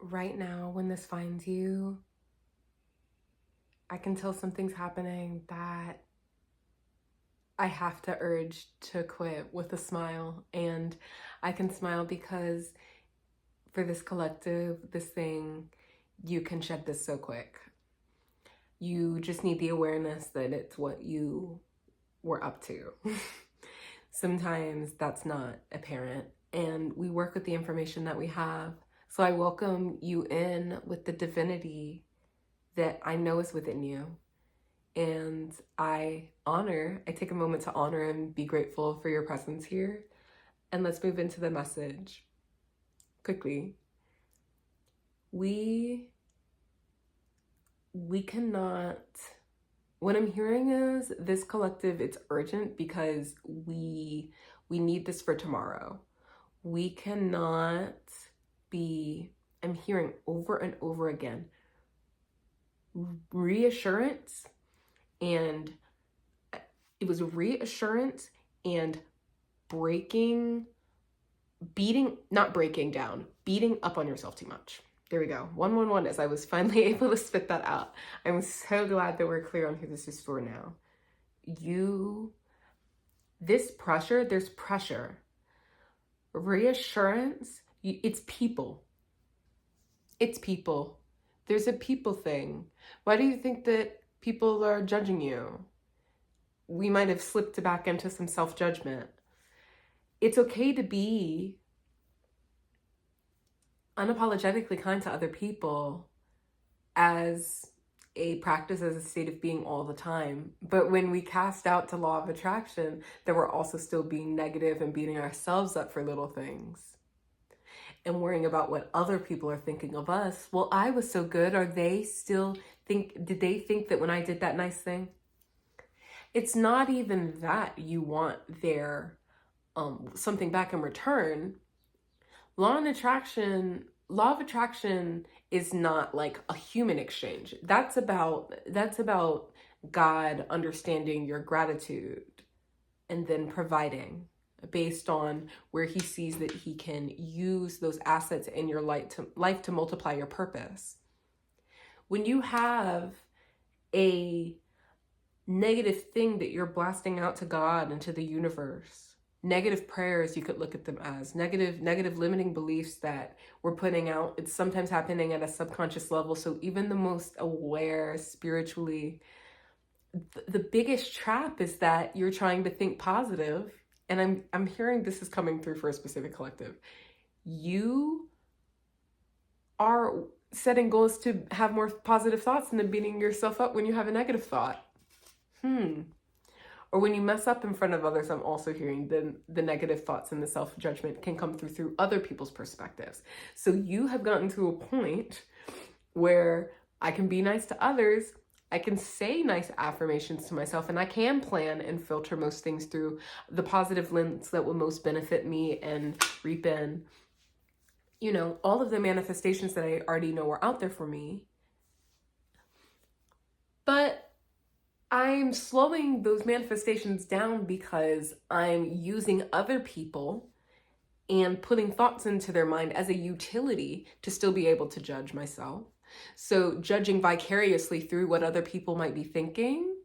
right now when this finds you, I can tell something's happening that I have to urge to quit with a smile. And I can smile because for this collective, this thing, you can shed this so quick. You just need the awareness that it's what you were up to. Sometimes that's not apparent, and we work with the information that we have. So I welcome you in with the divinity that I know is within you. And I take a moment to honor and be grateful for your presence here. And let's move into the message quickly. We cannot, what I'm hearing is this collective, it's urgent because we need this for tomorrow. We cannot be, I'm hearing over and over again, reassurance, and it was reassurance and beating up on yourself too much. There we go. 111, as I was finally able to spit that out. I'm so glad that we're clear on who this is for now. There's pressure. Reassurance, it's people. It's people. There's a people thing. Why do you think that people are judging you? We might have slipped back into some self-judgment. It's okay to be unapologetically kind to other people as a practice, as a state of being all the time. But when we cast out to law of attraction, then we're also still being negative and beating ourselves up for little things and worrying about what other people are thinking of us. Well, I was so good. Did they think that when I did that nice thing? It's not even that you want their something back in return. Law of attraction is not like a human exchange. That's about God understanding your gratitude and then providing based on where he sees that he can use those assets in your life to multiply your purpose. When you have a negative thing that you're blasting out to God and to the universe, negative prayers, you could look at them as negative limiting beliefs that we're putting out. It's sometimes happening at a subconscious level. So even the most aware spiritually, the biggest trap is that you're trying to think positive. And I'm hearing this is coming through for a specific collective. You are setting goals to have more positive thoughts and then beating yourself up when you have a negative thought. Or when you mess up in front of others, I'm also hearing the negative thoughts and the self-judgment can come through other people's perspectives. So you have gotten to a point where I can be nice to others, I can say nice affirmations to myself, and I can plan and filter most things through the positive lens that will most benefit me and reap in, all of the manifestations that I already know are out there for me. But I'm slowing those manifestations down because I'm using other people and putting thoughts into their mind as a utility to still be able to judge myself. So judging vicariously through what other people might be thinking.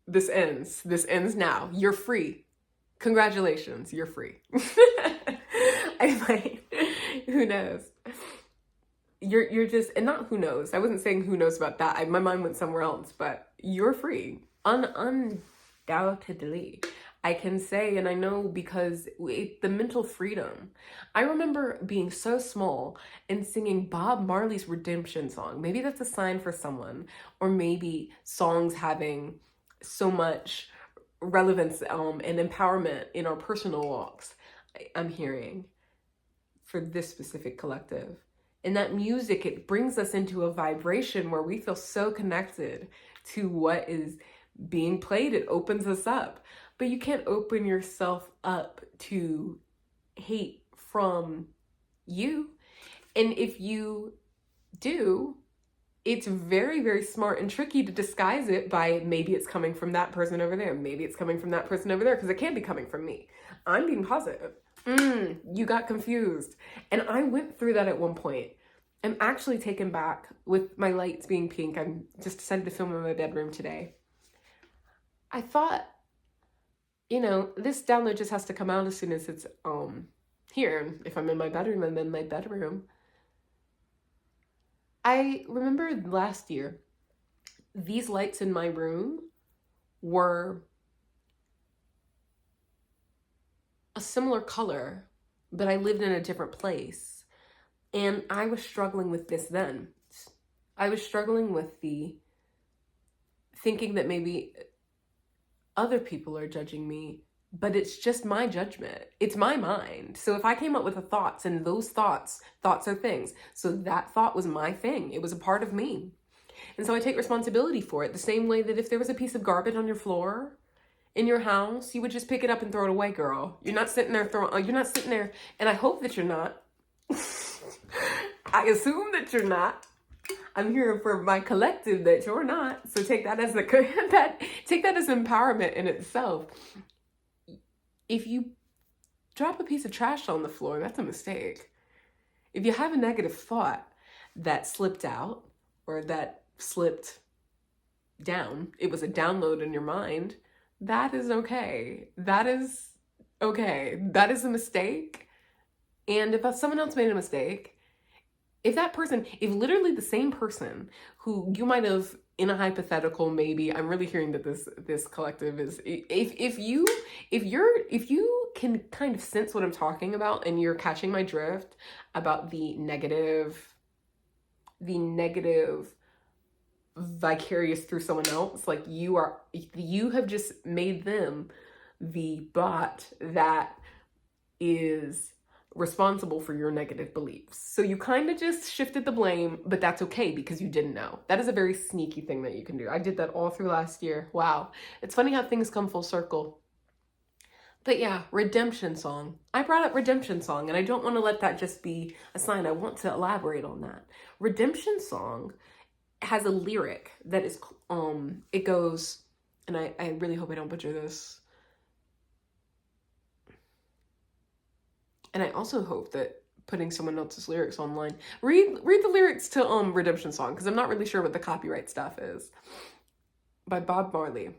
This ends now. You're free. Congratulations, you're free. Who knows? You're just, and not who knows. I wasn't saying who knows about that. My mind went somewhere else, but you're free. Undoubtedly. I can say, and I know because the mental freedom. I remember being so small and singing Bob Marley's Redemption song. Maybe that's a sign for someone, or maybe songs having so much relevance and empowerment in our personal walks. I'm hearing for this specific collective. And that music, it brings us into a vibration where we feel so connected to what is being played. It opens us up. But you can't open yourself up to hate from you. And if you do, it's very, very smart and tricky to disguise it by maybe it's coming from that person over there. Maybe it's coming from that person over there, because it can't be coming from me. I'm being positive. You got confused. And I went through that at one point. I'm actually taken back with my lights being pink. I'm just decided to film in my bedroom today. I thought, this download just has to come out as soon as it's here. If I'm in my bedroom, I'm in my bedroom. I remember last year, these lights in my room were a similar color, but I lived in a different place. And I was struggling with this then. I was struggling with the thinking that maybe other people are judging me, but it's just my judgment. It's my mind. So if I came up with the thoughts, and those thoughts are things. So that thought was my thing. It was a part of me. And so I take responsibility for it. The same way that if there was a piece of garbage on your floor in your house, you would just pick it up and throw it away, girl. You're not sitting there, and I hope that you're not. I assume that you're not. I'm here for my collective that you're not. So take that as take that as empowerment in itself. If you drop a piece of trash on the floor, that's a mistake. If you have a negative thought that slipped out or that slipped down, it was a download in your mind, that is okay. That is okay. That is a mistake. And if someone else made a mistake, if literally the same person who you might have, in a hypothetical, maybe, I'm really hearing that this collective is, if you can kind of sense what I'm talking about, and you're catching my drift about the negative vicarious through someone else, like you have just made them the bot that is responsible for your negative beliefs. So you kind of just shifted the blame, but that's okay because you didn't know. That is a very sneaky thing that you can do. I did that all through last year. Wow. It's funny how things come full circle. But yeah, redemption song. I brought up redemption song, and I don't want to let that just be a sign. I want to elaborate on that. Redemption song has a lyric that is, it goes, and I really hope I don't butcher this. And I also hope that putting someone else's lyrics online, read the lyrics to Redemption Song, because I'm not really sure what the copyright stuff is, by Bob Marley.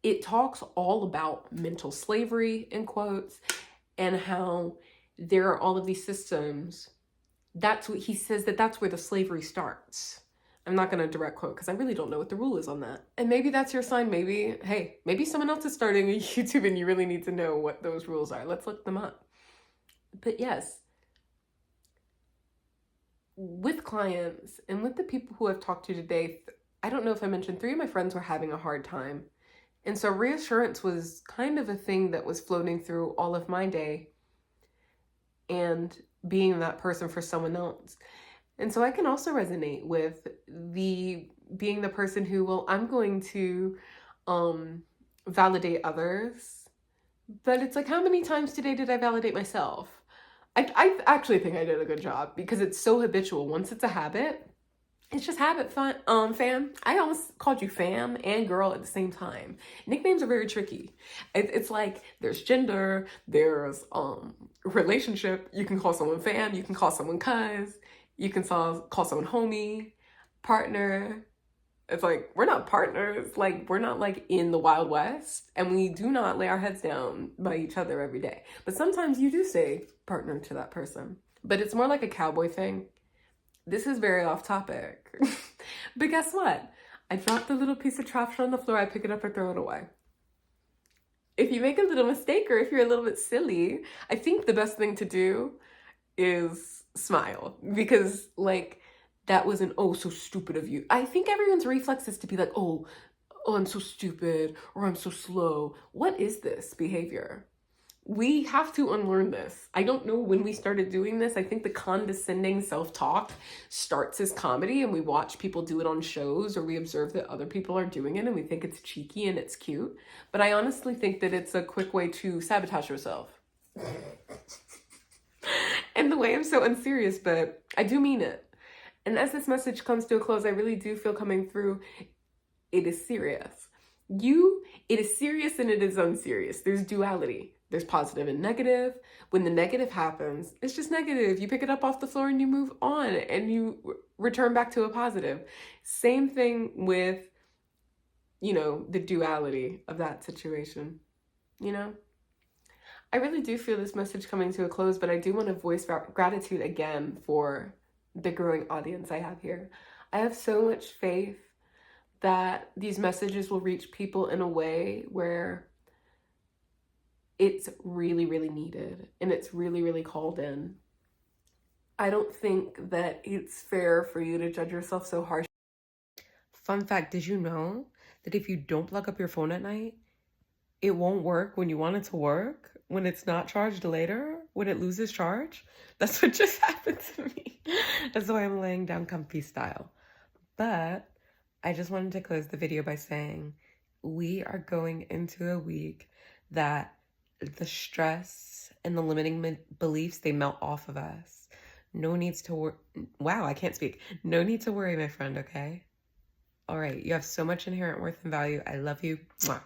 It talks all about mental slavery, in quotes, and how there are all of these systems. That's what he says, that's where the slavery starts. I'm not going to direct quote because I really don't know what the rule is on that. And maybe that's your sign. Maybe someone else is starting a YouTube and you really need to know what those rules are. Let's look them up. But yes, with clients and with the people who I've talked to today, I don't know if I mentioned 3 of my friends were having a hard time. And so reassurance was kind of a thing that was floating through all of my day, and being that person for someone else. And so I can also resonate with being the person who, well, I'm going to validate others. But it's like, how many times today did I validate myself? I actually think I did a good job because it's so habitual. Once it's a habit, it's just habit fam. I almost called you fam and girl at the same time. Nicknames are very tricky. It's like there's gender, there's relationship. You can call someone fam, you can call someone cuz. You can call someone homie, partner. It's like, we're not partners. Like, we're not like in the Wild West, and we do not lay our heads down by each other every day. But sometimes you do say partner to that person, but it's more like a cowboy thing. This is very off topic, but guess what? I dropped a little piece of trash on the floor. I pick it up and throw it away. If you make a little mistake, or if you're a little bit silly, I think the best thing to do is smile, because like that wasn't, oh, so stupid of you. I think everyone's reflex is to be like, oh, I'm so stupid, or I'm so slow. What is this behavior? We have to unlearn this. I don't know when we started doing this. I think the condescending self-talk starts as comedy, and we watch people do it on shows, or we observe that other people are doing it and we think it's cheeky and it's cute. But I honestly think that it's a quick way to sabotage yourself. And the way I'm so unserious, but I do mean it. And as this message comes to a close, I really do feel coming through, it is serious. It is serious and it is unserious. There's duality. There's positive and negative. When the negative happens, it's just negative. You pick it up off the floor and you move on and you return back to a positive. Same thing with, you know, the duality of that situation, you know? I really do feel this message coming to a close, but I do want to voice gratitude again for the growing audience I have here. I have so much faith that these messages will reach people in a way where it's really, really needed and it's really, really called in. I don't think that it's fair for you to judge yourself so harshly. Fun fact, did you know that if you don't plug up your phone at night, it won't work when you want it to work, when it's not charged later, when it loses charge? That's what just happened to me. That's why I'm laying down comfy style. But I just wanted to close the video by saying we are going into a week that the stress and the limiting beliefs, they melt off of us. No needs to wow, I can't speak. No need to worry, my friend, okay? All right, you have so much inherent worth and value. I love you. Mwah.